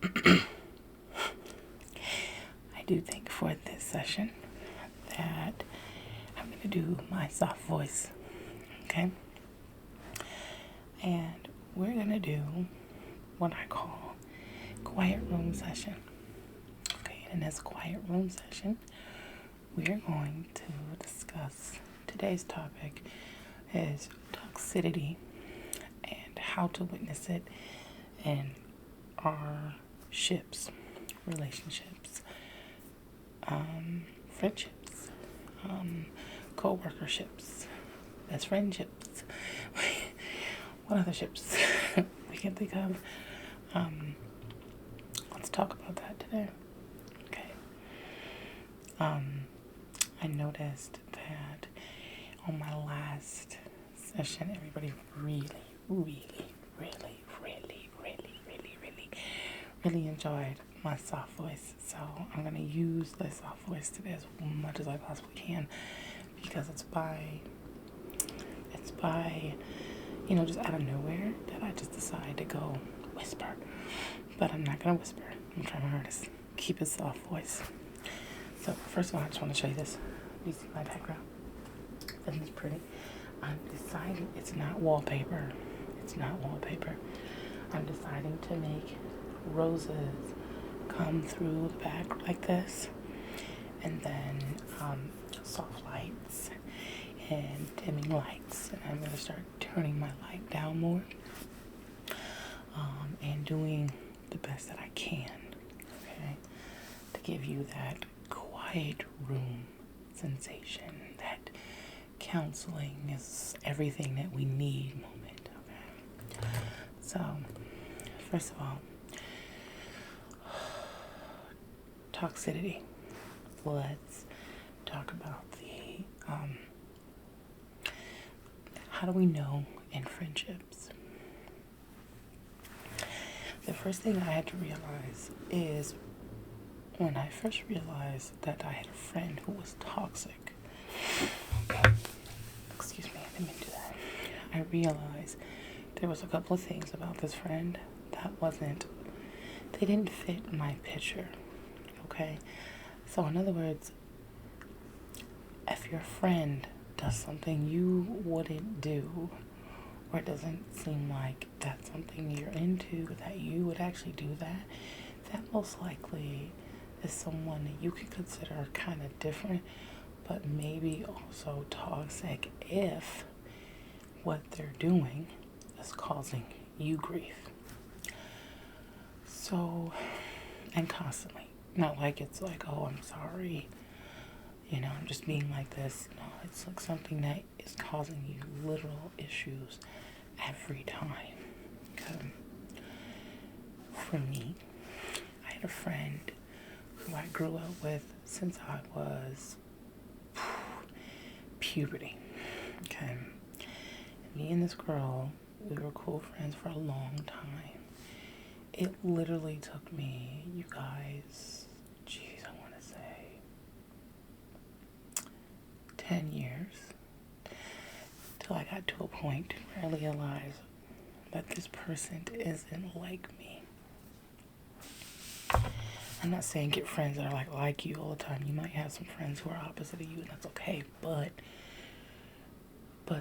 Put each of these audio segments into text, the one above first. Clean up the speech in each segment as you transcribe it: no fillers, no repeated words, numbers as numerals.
I do think for this session that I'm going to do my soft voice, okay? And we're going to do what I call quiet room session. Okay, in this quiet room session, we are going to discuss today's topic is toxicity and how to witness it in our relationships, friendships, co-workerships, best friendships. What other ships we can think of? Let's talk about that today. Okay. I noticed that on my last session, everybody really enjoyed my soft voice. So I'm gonna use the soft voice today as much as I possibly can, because it's by just out of nowhere that I just decided to go whisper. But I'm not gonna whisper. I'm trying my hardest. Keep a soft voice. So first of all, I just want to show you this. You see my background? Isn't this pretty? I'm deciding it's not wallpaper. I'm deciding to make roses come through the back like this, and then soft lights and dimming lights, and I'm going to start turning my light down more, and doing the best that I can, okay, to give you that quiet room sensation, that counseling is everything that we need moment, okay? So, first of all, toxicity. Let's talk about the how do we know in friendships? The first thing I had to realize is when I first realized that I had a friend who was toxic. Excuse me, I didn't mean to do that. I realized there was a couple of things about this friend that they didn't fit my picture, okay? So in other words, if your friend does something you wouldn't do, or it doesn't seem like that's something you're into, that you would actually do that most likely is someone that you could consider kind of different, but maybe also toxic if what they're doing is causing you grief. So, and constantly. Not like it's like, oh, I'm sorry, I'm just being like this. No, it's like something that is causing you literal issues every time. Okay. For me, I had a friend who I grew up with since I was puberty. Okay. Me and this girl, we were cool friends for a long time. It literally took me, you guys, I want to say 10 years till I got to a point where I realized that this person isn't like me. I'm not saying get friends that are like you all the time. You might have some friends who are opposite of you, and that's okay, but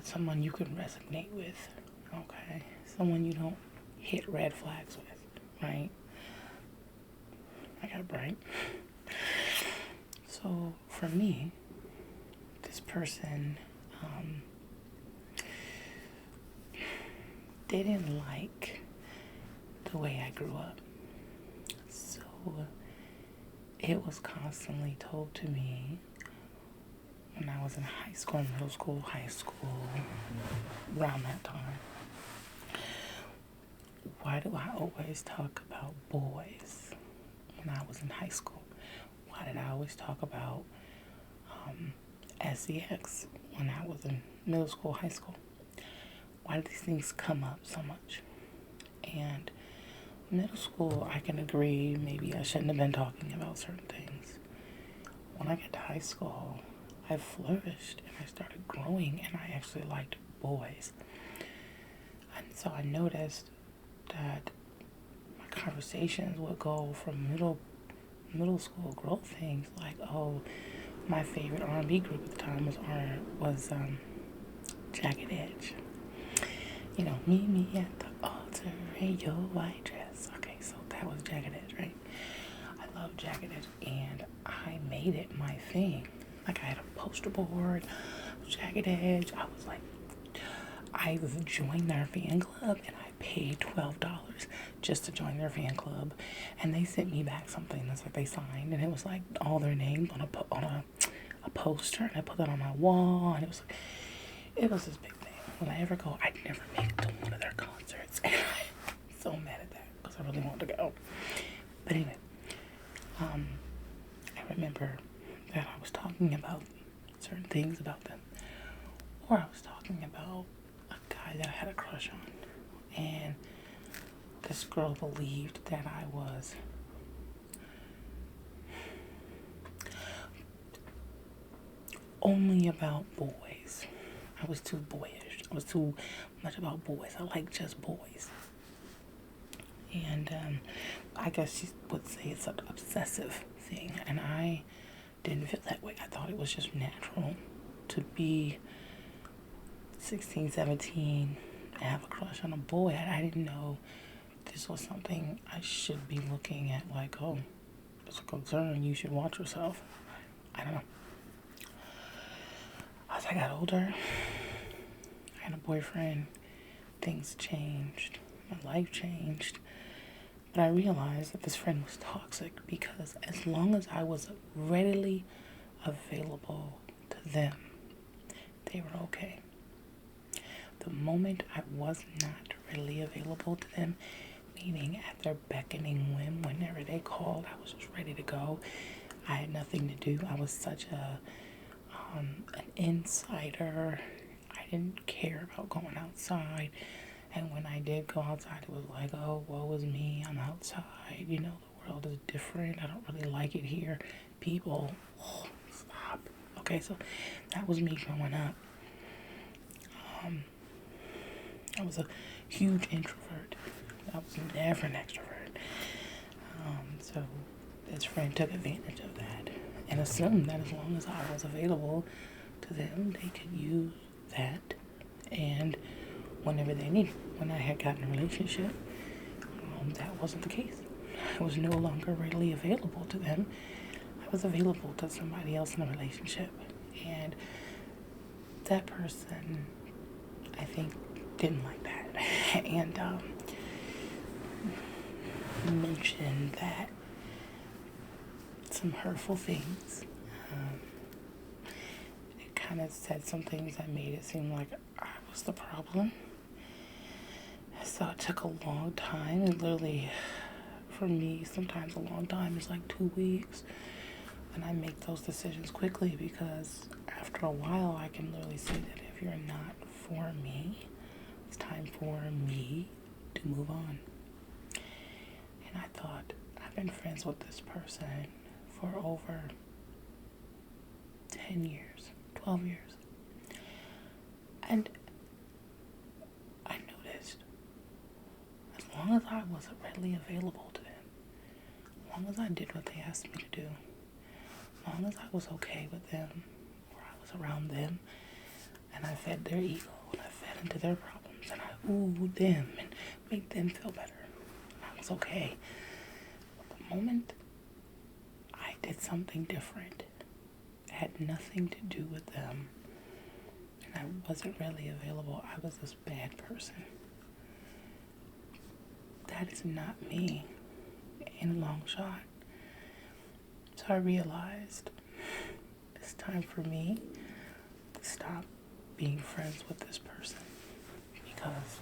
someone you can resonate with, okay? Someone you don't hit red flags with, right? I got it right. So for me, this person they didn't like the way I grew up. So it was constantly told to me when I was in high school, middle school, high school, around that time. Why do I always talk about boys when I was in high school? Why did I always talk about sex when I was in middle school, high school? Why do these things come up so much? And middle school, I can agree, maybe I shouldn't have been talking about certain things. When I got to high school, I flourished and I started growing, and I actually liked boys. And so I noticed that my conversations would go from middle school girl things like, oh, my favorite R&B group at the time was Jagged Edge. You know, meet me at the altar in your white dress. Okay, so that was Jagged Edge, right? I love Jagged Edge, and I made it my thing. Like, I had a poster board, Jagged Edge. I joined their fan club, and I paid $12 just to join their fan club. And they sent me back something that's like they signed, and it was like all their names on a poster, and I put that on my wall, and it was this big thing. When I ever go, I'd never make it to one of their concerts, and I'm so mad at that because I really wanted to go. But anyway, I remember that I was talking about certain things about them, or I was talking about a guy that I had a crush on, and this girl believed that I was only about boys. I was too boyish. I was too much about boys. I like just boys. And I guess she would say it's an obsessive thing, and I didn't feel that way. I thought it was just natural to be 16, 17 and have a crush on a boy. I didn't know this was something I should be looking at like, oh, it's a concern, you should watch yourself. I don't know. As I got older, I had a boyfriend, things changed, my life changed. But I realized that this friend was toxic because as long as I was readily available to them, they were okay. The moment I was not readily available to them, meaning at their beckoning whim, whenever they called, I was just ready to go. I had nothing to do. I was such an insider. I didn't care about going outside. And when I did go outside, it was like, oh, woe is me, I'm outside. You know, the world is different. I don't really like it here. People, oh, stop. Okay, so that was me growing up. I was a huge introvert. I was never an extrovert. So this friend took advantage of that and assumed that as long as I was available to them, they could use that. And whenever they needed. When I had gotten a relationship, that wasn't the case. I was no longer readily available to them. I was available to somebody else in a relationship. And that person, I think, didn't like that. And mentioned that some hurtful things. It kind of said some things that made it seem like I was the problem. So it took a long time, and literally, for me, sometimes a long time is like 2 weeks. And I make those decisions quickly because after a while, I can literally see that if you're not for me, it's time for me to move on. And I thought, I've been friends with this person for over 10 years, 12 years. And I noticed, as long as I was readily available to them, as long as I did what they asked me to do, as long as I was okay with them, or I was around them, and I fed their ego, and I fed into their problems, and I oohed them, and made them feel better, and I was okay. But the moment I did something different, it had nothing to do with them, and I wasn't really available, I was this bad person. That is not me in a long shot. So I realized it's time for me to stop being friends with this person because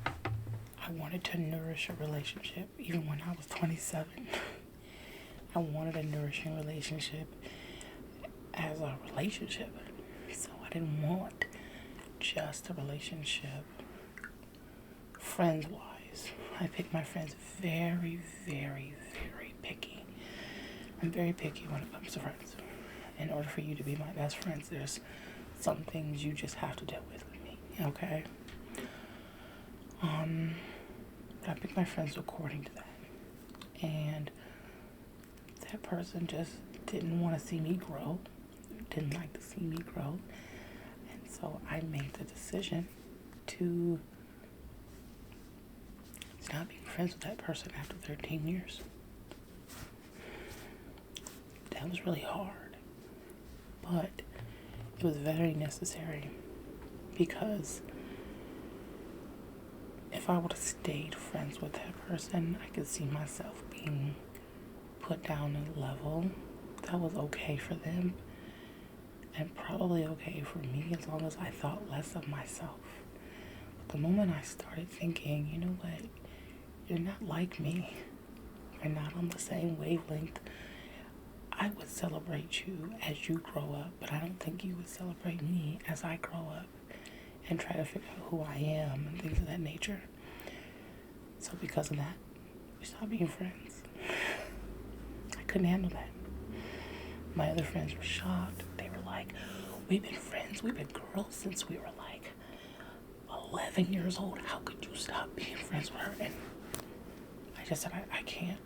I wanted to nourish a relationship even when I was 27. I wanted a nourishing relationship as a relationship. So I didn't want just a relationship friends-wise. I pick my friends very, very, very picky. I'm very picky when it comes to friends. In order for you to be my best friends, there's some things you just have to deal with me, okay? But I pick my friends according to that. And that person just didn't want to see me grow, didn't like to see me grow. And so I made the decision to stop being friends with that person after 13 years. That was really hard, but it was very necessary, because if I would have stayed friends with that person, I could see myself being put down a level that was okay for them and probably okay for me, as long as I thought less of myself. But the moment I started thinking, you know what, you're not like me, we're not on the same wavelength, I would celebrate you as you grow up, but I don't think you would celebrate me as I grow up and try to figure out who I am and things of that nature. So because of that, we stopped being friends. I couldn't handle that. My other friends were shocked. They were like, we've been friends, we've been girls since we were like 11 years old. How could you stop being friends with her? And I just said, I can't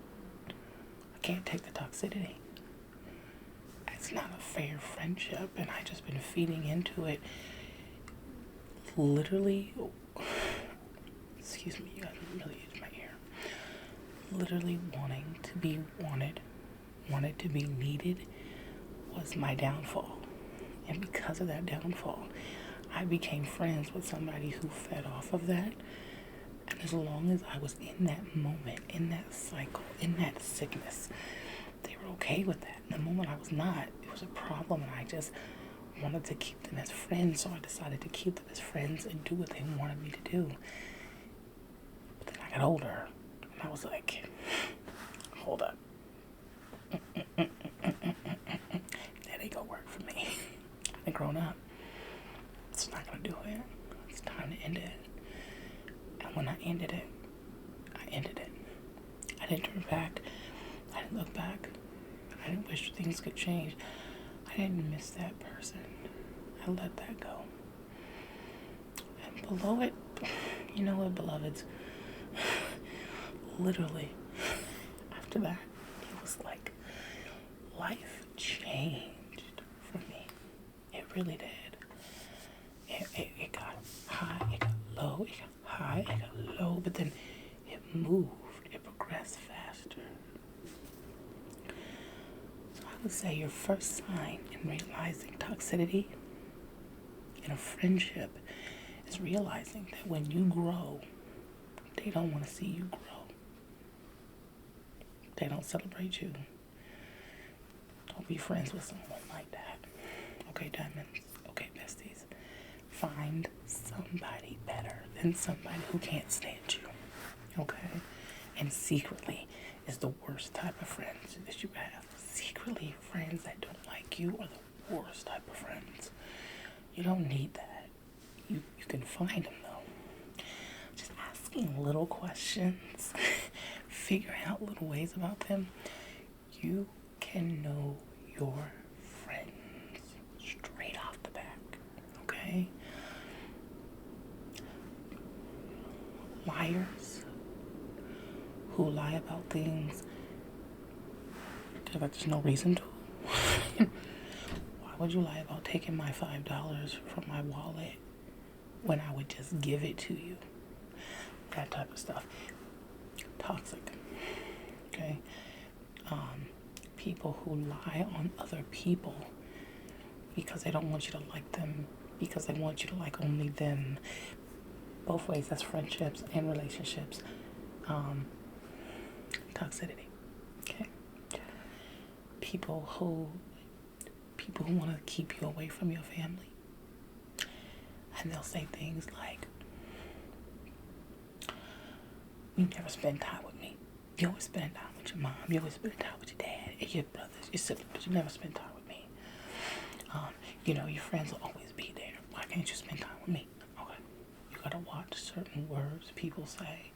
take the toxicity. It's not a fair friendship, and I just been feeding into it. Literally, excuse me, you guys really itch my ear. Literally wanting to be wanted to be needed was my downfall. And because of that downfall, I became friends with somebody who fed off of that. And as long as I was in that moment, in that cycle, in that sickness, they were okay with that. And the moment I was not, it was a problem, and I just wanted to keep them as friends, so I decided to keep them as friends and do what they wanted me to do. But then I got older, and I was like, hold up. That ain't gonna work for me. I've grown up. It's not gonna do it. It's time to end it. And when I ended it, I ended it. I didn't turn back. I didn't look back. I didn't wish things could change. I didn't miss that person. I let that go. And below it, you know what, beloveds? Literally, after that, it was like life changed for me. It really did. It got high, it got low, it got high, it got low, but then it moved, it progressed faster. So I would say your first sign in realizing toxicity in a friendship is realizing that when you grow, they don't want to see you grow. They don't celebrate you. Don't be friends with someone like that. Okay, diamonds. Okay, besties. Find somebody better than somebody who can't stand you. Okay? And secretly is the worst type of friends that you have. Secretly, friends that don't like you are the worst type of friends. You don't need that. You can find them though. Just asking little questions, figuring out little ways about them. You can know your friends straight off the back. Okay? Liars who lie about things that there's no reason to. Why would you lie about taking my $5 from my wallet when I would just give it to you? That type of stuff. Toxic. Okay? People who lie on other people because they don't want you to like them, because they want you to like only them. Both ways, that's friendships and relationships. Toxicity. Okay? People who want to keep you away from your family. And they'll say things like, you never spend time with me. You always spend time with your mom. You always spend time with your dad and your brothers, your siblings, but you never spend time with me. Your friends will always be there. Why can't you spend time with me? Okay. You gotta watch certain words people say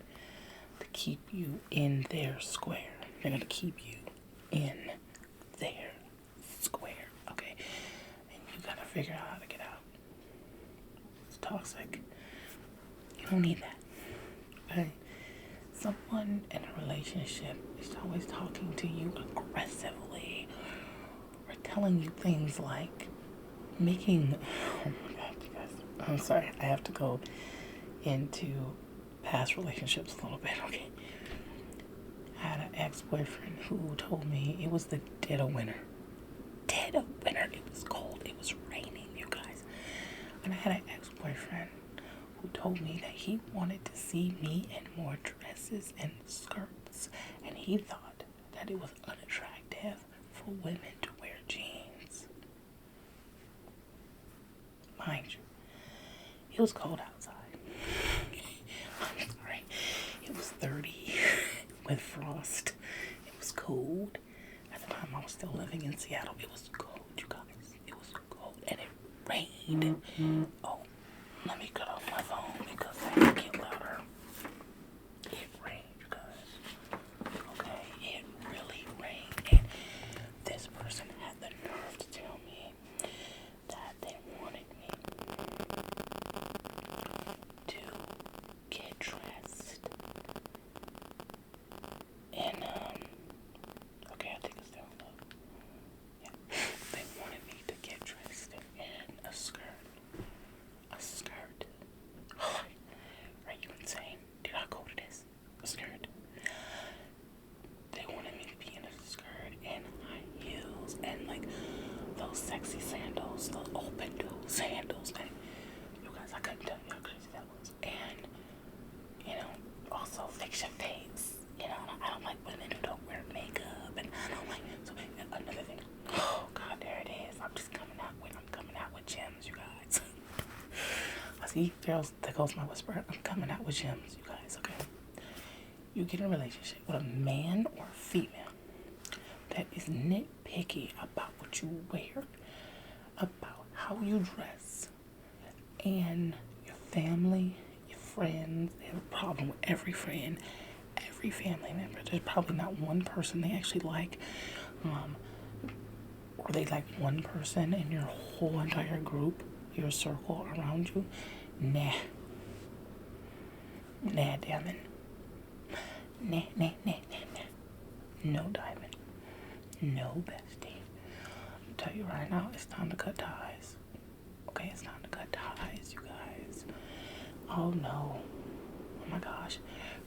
to keep you in their square. They're gonna keep you in their square. Okay. And you gotta figure out how to get out. It's toxic. You don't need that. okay? Someone in a relationship is always talking to you aggressively or telling you things like making, oh my God, you guys, I'm sorry, I have to go into past relationships a little bit, okay? I had an ex-boyfriend who told me it was the dead of winter. Dead of winter. It was cold. It was raining, you guys. And I had an ex-boyfriend who told me that he wanted to see me in more dresses and skirts. And he thought that it was unattractive for women to wear jeans. Mind you, it was cold outside. I'm sorry. It was 30 with frost. It was cold. At the time I was still living in Seattle. It was cold, you guys. It was cold and it rained. Oh, let me cut off my phone because I can get louder. It rained, you guys. Okay, it really rained. And this person had the nerve to tell me that they wanted me to get dressed and okay, I think it's down low. Yeah. They wanted me to get dressed in a skirt. A skirt. Are you insane? Did I go to this? A skirt. They wanted me to be in a skirt and high heels and like those sexy sandals, the open toe sandals. And you guys, I couldn't tell you how crazy that was. And you know, also fix your face. You know, I don't like women who don't wear makeup, and I don't like. So another thing. Oh God, there it is. I'm coming out with gems, you guys. I see, there goes my whisper. I'm coming out with gems, you guys. Okay. You get in a relationship with a man or a female that is nitpicky about what you wear, about how you dress, and your family, your friends. They have a problem with every friend, every family member. There's probably not one person they actually like, or they like one person in your whole entire group, your circle around you. Nah, Diamond. Nah. No, Diamond. No, bestie. I'll tell you right now, it's time to cut ties. Okay, it's time to cut ties, you guys. Oh no. Oh my gosh.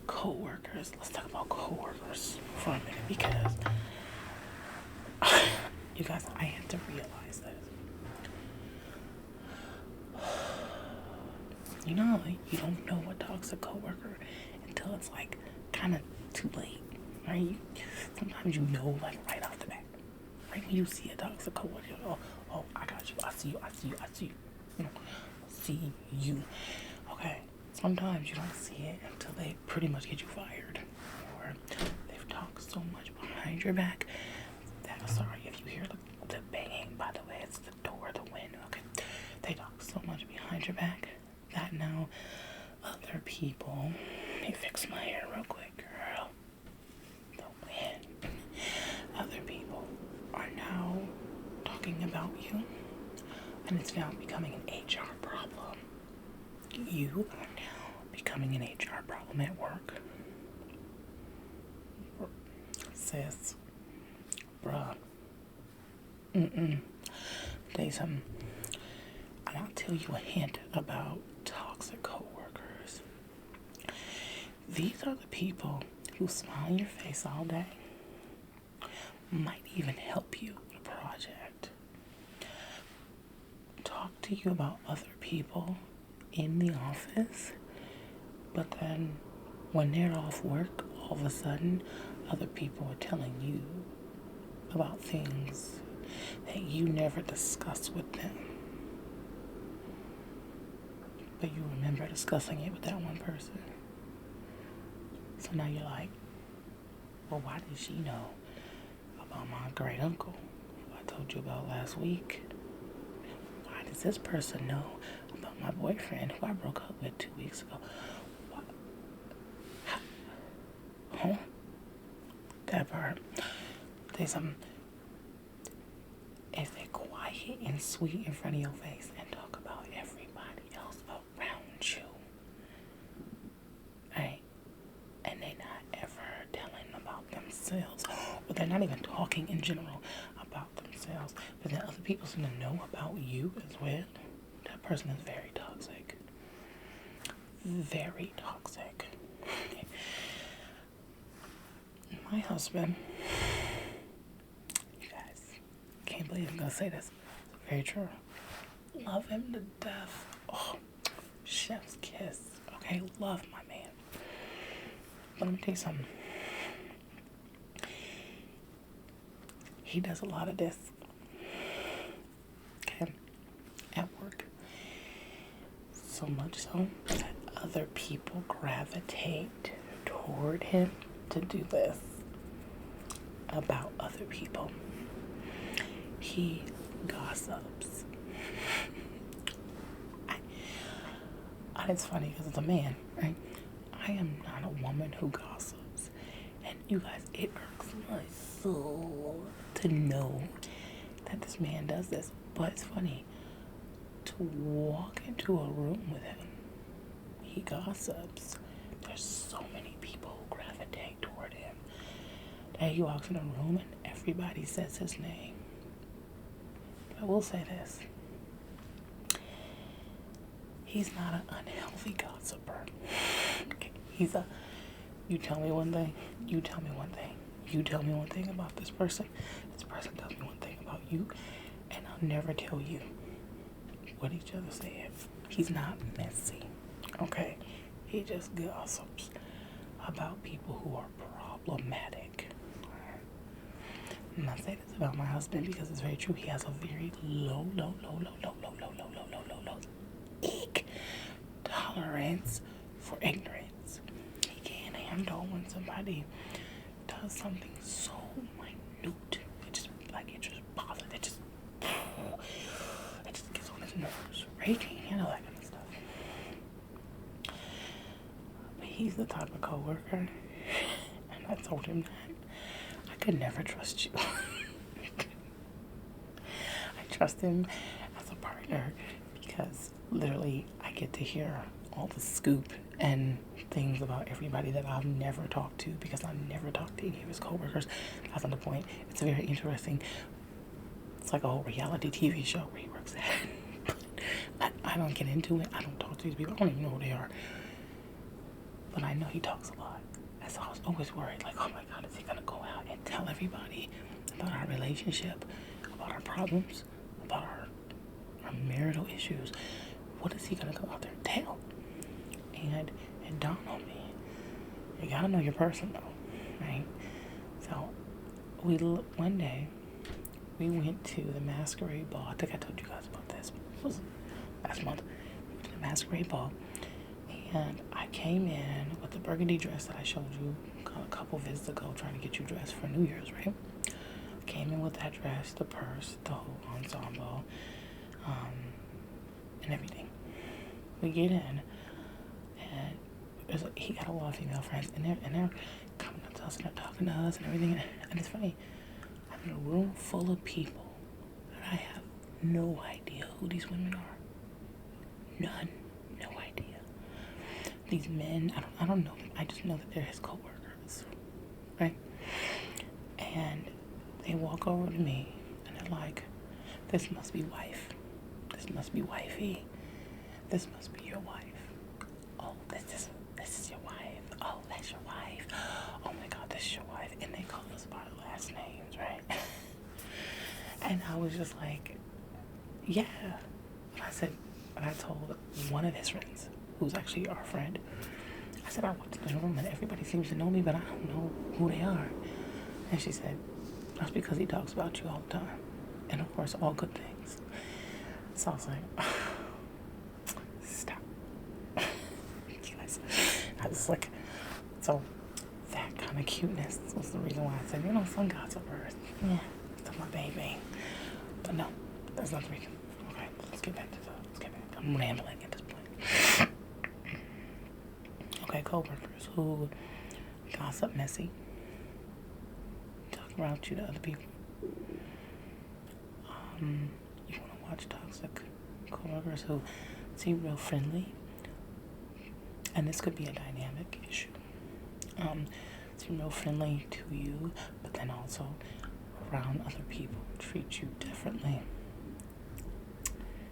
Co-workers. Let's talk about co-workers for a minute because you guys, I had to realize this. You know, you don't know a toxic coworker until it's like kind of too late, right? Sometimes you know, like right off the bat, right when you see a toxic coworker, oh, I got you. I see you. You know, see you. Okay. Sometimes you don't see it until they pretty much get you fired, or they've talked so much behind your back. Sorry if you hear the banging. By the way, it's the door, the wind. Okay. They talk so much behind your back that now other people, let me fix my hair real quick, girl. The wind. Other people are now talking about you, and it's now becoming an HR problem. You are now becoming an HR problem at work. Sis, bruh. There's and I'll tell you a hint about toxic coworkers. These are the people who smile in your face all day, might even help you with a project, talk to you about other people in the office, but then when they're off work, all of a sudden, other people are telling you about things that you never discussed with them. But you remember discussing it with that one person. So now you're like, well, why did she know about my great uncle who I told you about last week? Why does this person know about my boyfriend who I broke up with 2 weeks ago? What? Huh? That part. If they're quiet and sweet in front of your face and talk about everybody else around you, right? not even talking in general about themselves, but then other people seem to know about you as well. That person is very toxic. Very toxic. My husband, you guys, can't believe I'm gonna say this. It's very true. Love him to death. Oh, chef's kiss. Okay, love my man. But let me tell you something. He does a lot of this. Okay, at work. So much so that other people gravitate toward him to do this about other people. He gossips. And it's funny because it's a man, right? I am not a woman who gossips. And you guys, it irks my soul to know that this man does this. But it's funny to walk into a room with him. He gossips. There's so many people who gravitate toward him that he walks in a room and everybody says his name. But I will say this. He's not an unhealthy gossiper. He's a, you tell me one thing, you tell me one thing, you tell me one thing about this person tells me one thing about you, and I'll never tell you what each other said. He's not messy, okay? He just gossips about people who are problematic. And I say this about my husband because it's very true. He has a very low tolerance for ignorance. He can't handle when somebody does something so minute. It just bothers. It just gets on his nerves. Right? He can't handle that kind of stuff. But he's the type of coworker, and I told him that I could never trust you. I trust him as a partner because literally I get to hear all the scoop and things about everybody that I've never talked to because I never talked to any of his coworkers. That's not the point. It's very interesting. It's like a whole reality TV show where he works at. I don't get into it. I don't talk to these people. I don't even know who they are. But I know he talks a lot. And so I was always worried, like, oh my God, is he going to go out and tell everybody about our relationship, about our problems, about our marital issues? What is he going to go out there and tell? And it dawned on me, you got to know your person, though, right? So one day, we went to the masquerade ball. I think I told you guys about this. It was last month. We went to the masquerade ball. And I came in with the burgundy dress that I showed you a couple visits ago, trying to get you dressed for New Year's, right? Came in with that dress, the purse, the whole ensemble, and everything. We get in, and he got a lot of female friends, and they're coming up to us, and they're talking to us and everything. And it's funny, I'm in a room full of people, and I have no idea who these women are. None. No idea. These men, I don't know them. I just know that they're his coworkers, right? And they walk over to me, and they're like, this must be wife. This must be wifey. This must be your wife. Oh, this is your wife. Oh, that's your wife. Oh my God, this is your wife. And they call us by our last names, right? And I was just like, yeah. And I told one of his friends, who's actually our friend, I said, I walked in the room and everybody seems to know me, but I don't know who they are. And she said, that's because he talks about you all the time. And of course, all good things. So I was like, stop. I was like, so that kind of cuteness was the reason why I said, some gossipers. Yeah, that's my baby. But no, that's not the reason. Okay, let's get back. I'm rambling at this point. Okay, coworkers who gossip messy, talk about you to other people. You want to watch toxic coworkers who seem real friendly, and this could be a dynamic issue. Seem real friendly to you, but then also around other people treat you differently.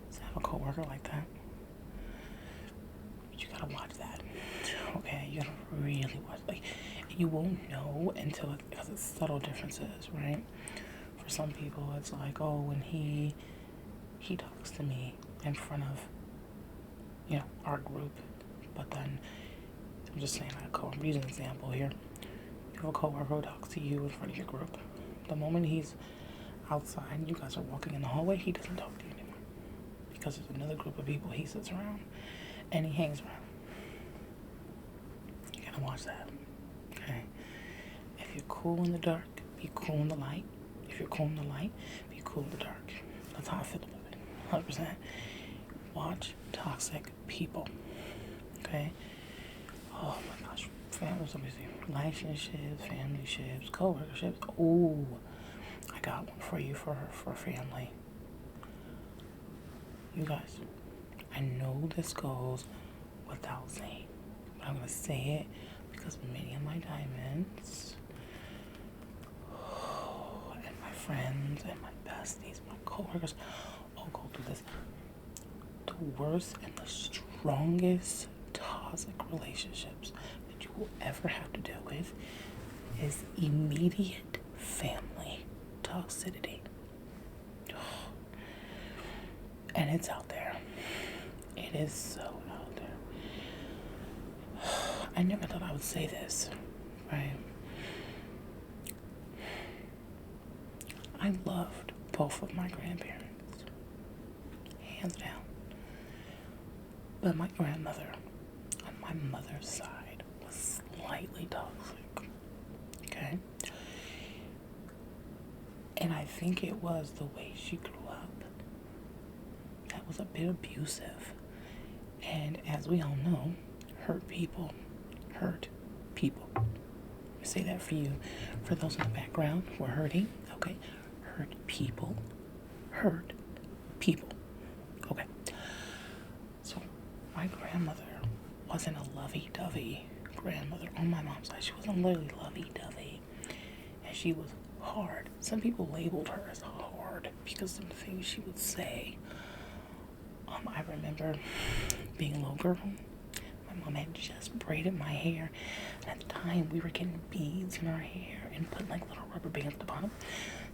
So I have a coworker like that. But you gotta watch that. Okay, you gotta really watch. Like, you won't know until because it's subtle differences, right? For some people, it's like, oh, when he talks to me in front of, our group, but then I'm just saying, like, I'm using an example here. You have a coworker who talks to you in front of your group. The moment he's outside and you guys are walking in the hallway, he doesn't talk to you anymore. Because there's another group of people he sits around and he hangs around. You gotta watch that. Okay? If you're cool in the dark, be cool in the light. If you're cool in the light, be cool in the dark. That's how I feel about it. 100%. Watch toxic people. Okay? Oh my gosh. Relationships, family ships, co-workerships. Oh, I got one for you for family. You guys, I know this goes without saying, but I'm going to say it because many of my diamonds and my friends and my besties, my co-workers, all go through this. The worst and the strongest toxic relationships that you will ever have to deal with is immediate family toxicity. And it's out there. It is so out there. I never thought I would say this, right? I loved both of my grandparents, hands down. But my grandmother on my mother's side was slightly toxic, okay? And I think it was the way she grew up that was a bit abusive. And as we all know, hurt people hurt people. Let me say that for you. For those in the background who are hurting, okay? Hurt people hurt people. Okay. So my grandmother wasn't a lovey-dovey grandmother on my mom's side. She wasn't really lovey-dovey. And she was hard. Some people labeled her as hard because of the things she would say. I remember being a little girl. My mom had just braided my hair. And at the time, we were getting beads in our hair and putting like little rubber bands at the bottom.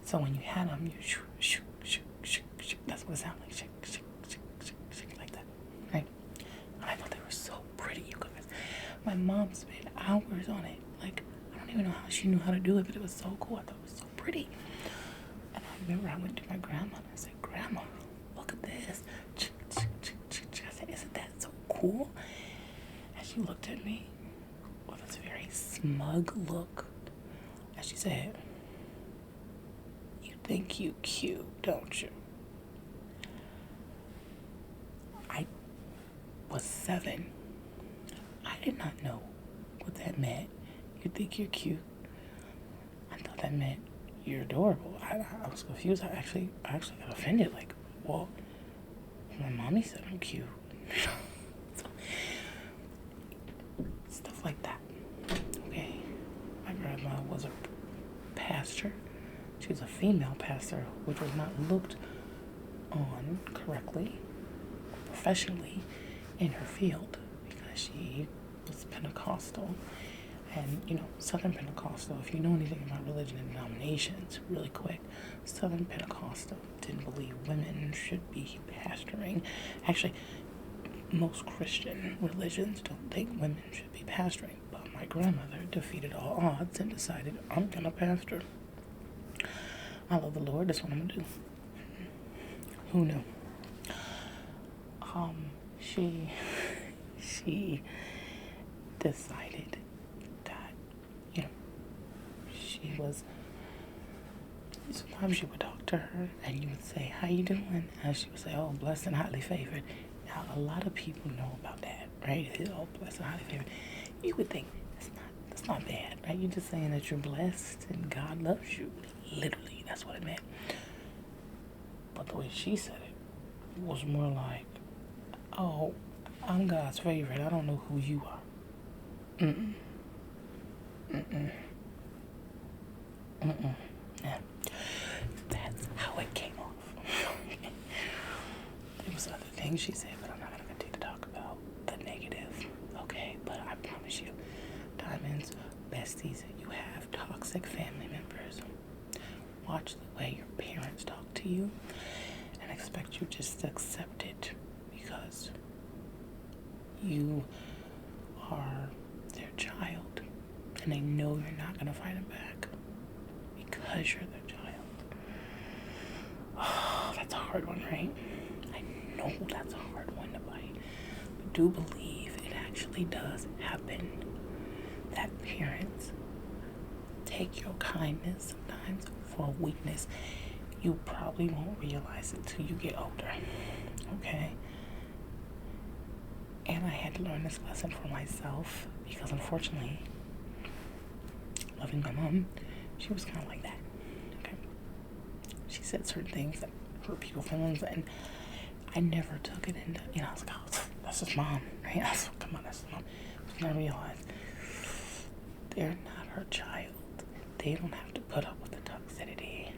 So when you had them, you shoo, shoo, shoo, shoo, shoo. That's what it sounded like. Shake, shake, shake, shake, shake, like that. Right? And I thought they were so pretty, you guys. My mom spent hours on it. Like, I don't even know how she knew how to do it, but it was so cool. I thought it was so pretty. And I remember I went to my grandma and I said, Grandma, look at this. I said, isn't that so cool? And she looked at me with this very smug look. And she said, you think you cute, don't you? I was 7. I did not know what that meant. You think you're cute? I thought that meant you're adorable. I was confused. I actually got offended. Like, well, my mommy said I'm cute. So, stuff like that. Okay. My grandma was a pastor. She was a female pastor, which was not looked on correctly, professionally, in her field because she was Pentecostal. And, Southern Pentecostal, if you know anything about religion and denominations, really quick, Southern Pentecostal didn't believe women should be pastoring. Actually, most Christian religions don't think women should be pastoring. But my grandmother defeated all odds and decided, I'm going to pastor. I love the Lord. That's what I'm going to do. Who knew? She decided she was, sometimes you would talk to her and you would say, how you doing? And she would say, oh, blessed and highly favored. Now, a lot of people know about that, right? Oh, blessed and highly favored. You would think, that's not bad, right? You're just saying that you're blessed and God loves you. Literally, that's what it meant. But the way she said it was more like, oh, I'm God's favorite. I don't know who you are. Yeah. That's how it came off. There was other things she said, but I'm not gonna continue to talk about the negative. Okay, but I promise you, Diamonds, Besties, you have toxic family members. Watch the way your parents talk to you and expect you just to accept it because you are their child and they know you're not going to fight them back because you're their child. Oh, that's a hard one, right? I know that's a hard one to bite. But do believe it actually does happen that parents take your kindness sometimes for a weakness. You probably won't realize it till you get older, okay? And I had to learn this lesson for myself because unfortunately, loving my mom, she was kind of like that, okay? She said certain things that hurt people's feelings, and I never took it into, I was like, oh, that's just mom, right? Come on, that's just mom. But I realized they're not her child. They don't have to put up with the toxicity.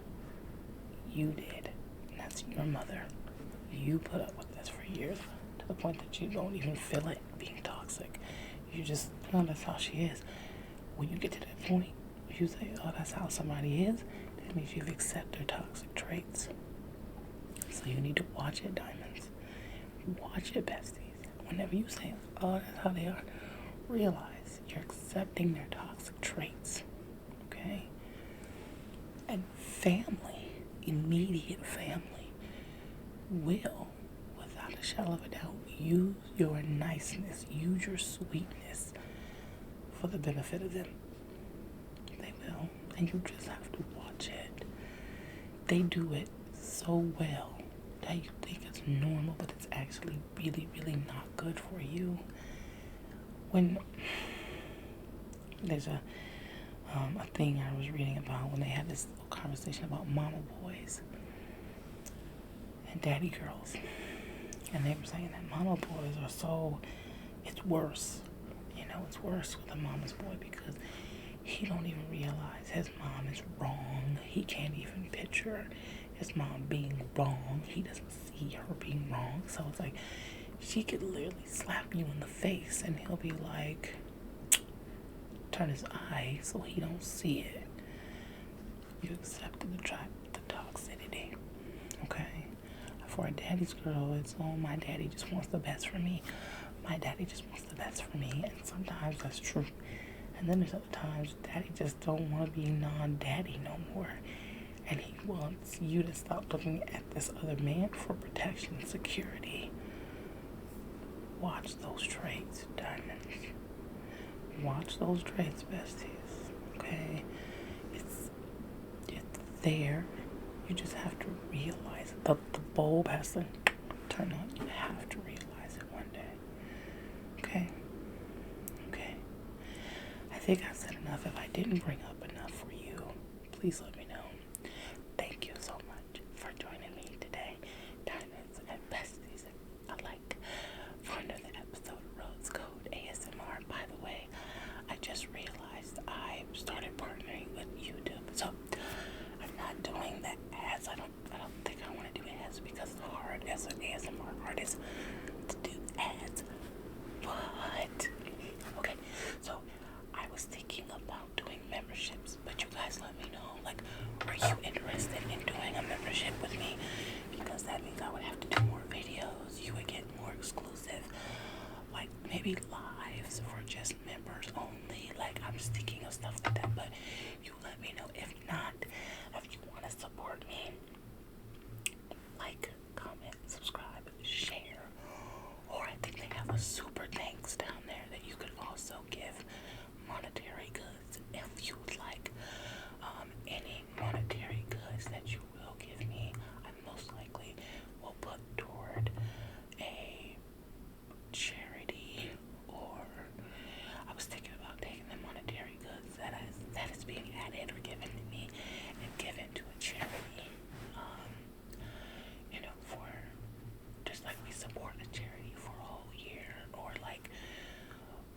You did. And that's your mother. You put up with this for years to the point that you don't even feel it being toxic. You just, that's how she is. When you get to that point, you say, oh, that's how somebody is, that means you've accepted their toxic traits. So you need to watch it, Diamonds. Watch it, Besties. Whenever you say, oh, that's how they are, realize you're accepting their toxic traits. Okay? And family, immediate family, will, without a shadow of a doubt, use your niceness, use your sweetness for the benefit of them. They will. And you just have to watch it. They do it so well that you think it's normal, but it's actually really, really not good for you. When there's a thing I was reading about when they had this little conversation about mama boys and daddy girls, and they were saying that mama boys are it's worse. It's worse with a mama's boy because he don't even realize his mom is wrong. He can't even picture his mom being wrong. He doesn't see her being wrong. So it's like she could literally slap you in the face and he'll be like, turn his eye so he don't see it. You accepted the toxicity, okay? For a daddy's girl, it's, oh, my daddy just wants the best for me. My daddy just wants the best for me. And sometimes that's true. And then there's other times daddy just don't want to be non-daddy no more. And he wants you to stop looking at this other man for protection and security. Watch those traits, Diamonds. Watch those traits, Besties. Okay? It's there. You just have to realize it. The bulb has to turn on. You have to realize it one day. Okay? Okay. I think I said enough. If I didn't bring up enough for you, please let me know. Thank you so much for joining me today, Diamonds and Besties. For another episode of Rose Gold ASMR. By the way, I just realized I started partnering with YouTube, so I'm not doing the ads. I don't think I want to do ads because it's hard as an ASMR artist to do ads. But okay, so I was thinking about doing memberships, but you guys let me know. Are you interested in doing a membership with me? Because that means I would have to do more videos. You would get more exclusive, maybe lives for just members only. I'm just thinking of stuff like that, but you let me know. If not, if you want to support me, comment, subscribe, share, or I think they have a super thanks down there that you could also give monetary goods. If you would like any monetary goods that you will give me, I most likely will put toward a charity, or I was thinking about taking the monetary goods that is being added or given to me and given to a charity. For just we support a charity for a whole year, or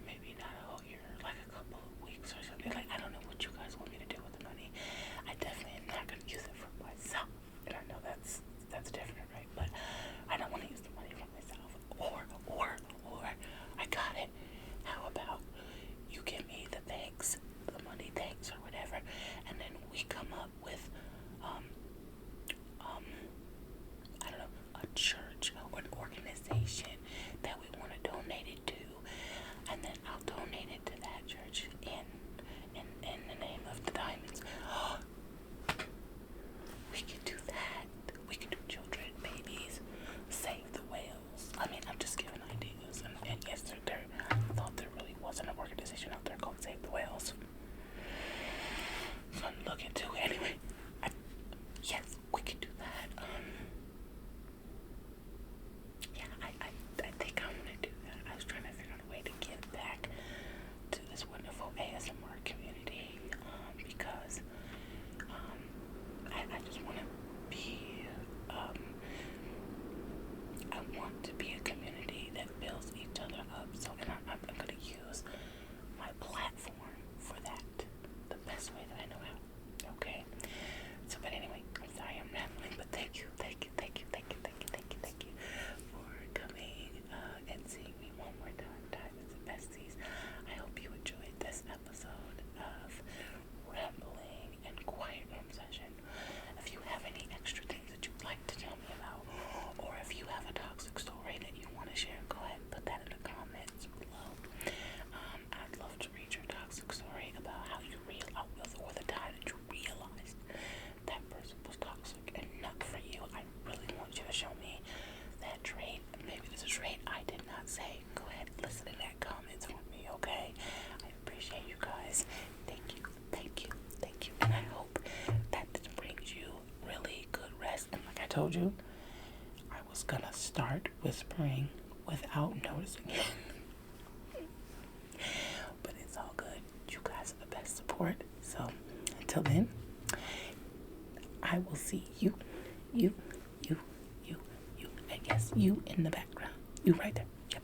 maybe not a whole year, a couple of weeks or something. I don't know what you guys use my platform for that the best way that I know how. Okay? So, but anyway, I'm sorry I'm rambling, but thank you for coming and seeing me one more time, Diamonds and Besties. I hope you enjoyed this episode of Rambling and Quiet Room Session. If you have any extra things that you'd like to tell me about, or if you have a toxic story that you want to share, go ahead and put that in the comments below. I'd love to read your toxic story about how you realized, or the time that you realized that person was toxic and not for you. I really want you to show me that trait. Maybe there's a trait I did not say. Go ahead and listen in that comments for me, okay? I appreciate you guys. Thank you. And I hope that this brings you really good rest. And like I told you, I was gonna start whispering without noticing it. But it's all good. You guys are the best support. So until then, I will see you, and yes, you in the background. You right there. Yep.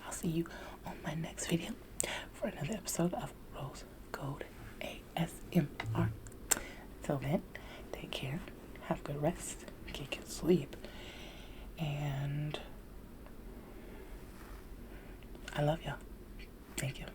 I'll see you on my next video for another episode of Rose Gold ASMR. Until then, take care. Have good rest. Get good sleep. And I love y'all. Thank you.